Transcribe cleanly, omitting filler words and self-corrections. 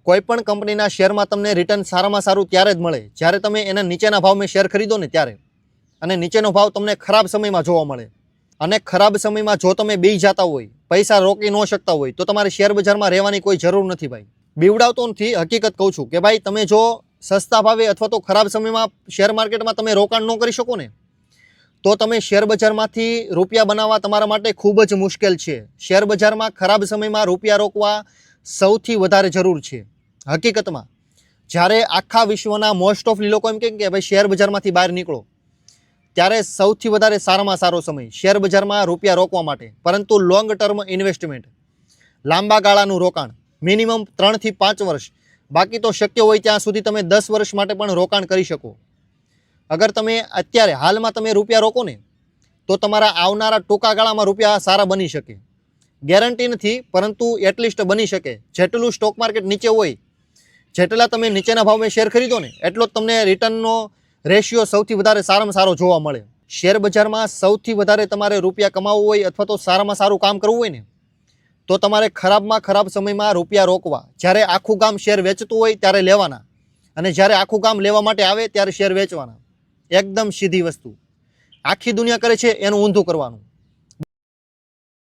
કોઈપણ કંપનીના શેરમાં તમને રિટર્ન સારામાં સારું ત્યારે જ મળે જ્યારે તમે એના નીચેના ભાવમાં શેર ખરીદો ને ત્યારે, અને નીચેનો ભાવ તમને ખરાબ સમયમાં જોવા મળે. અને ખરાબ સમયમાં જો તમે બેસી જતા હોય, પૈસા રોકી ન શકતા હોય, તો તમારે શેર બજારમાં રહેવાની કોઈ જરૂર નથી ભાઈ. બીવડાવતો નથી, હકીકત કહું છું કે ભાઈ તમે જો સસ્તા ભાવે અથવા તો ખરાબ સમયમાં શેર માર્કેટમાં તમે રોકાણ ન કરી શકો ને, તો તમે શેર બજારમાંથી રૂપિયા બનાવવા તમારા માટે ખૂબ જ મુશ્કેલ છે. શેર બજારમાં ખરાબ સમયમાં રૂપિયા રોકવા સૌથી વધારે જરૂર છે. હકીકતમાં જ્યારે આખા વિશ્વના મોસ્ટ ઓફ લોકો એમ કહે કે ભાઈ શેર બજારમાંથી બહાર નીકળો, ત્યારે સૌથી વધારે સારામાં સારો સમય શેર બજારમાં રૂપિયા રોકવા માટે. પરંતુ લોંગ ટર્મ ઇન્વેસ્ટમેન્ટ, લાંબા ગાળાનું રોકાણ, મિનિમમ 3 થી 5 વર્ષ, બાકી તો શક્ય હોય ત્યાં સુધી તમે 10 વર્ષ માટે પણ રોકાણ કરી શકો. અગર તમે અત્યારે હાલમાં તમે રૂપિયા રોકો ને, તો તમારા આવનારા ટૂંકા ગાળામાં રૂપિયા સારા બની શકે. ગેરંટી નથી, પરંતુ એટલીસ્ટ બની શકે. જેટલું સ્ટોક માર્કેટ નીચે હોય, જેટલા તમે નીચેના ભાવમાં શેર ખરીદો ને, એટલો જ તમને રિટર્નનો રેશિયો સૌથી વધારે સારામાં સારો જોવા મળે. શેર બજારમાં સૌથી વધારે તમારે રૂપિયા કમાવવું હોય અથવા તો સારામાં સારું કામ કરવું હોય ને, તો તમારે ખરાબમાં ખરાબ સમયમાં રૂપિયા રોકવા. જ્યારે આખું ગામ શેર વેચતું હોય ત્યારે લેવાના, અને જ્યારે આખું ગામ લેવા માટે આવે ત્યારે શેર વેચવાના. એકદમ સીધી વસ્તુ. આખી દુનિયા કરે છે એનું ઊંધું કરવાનું.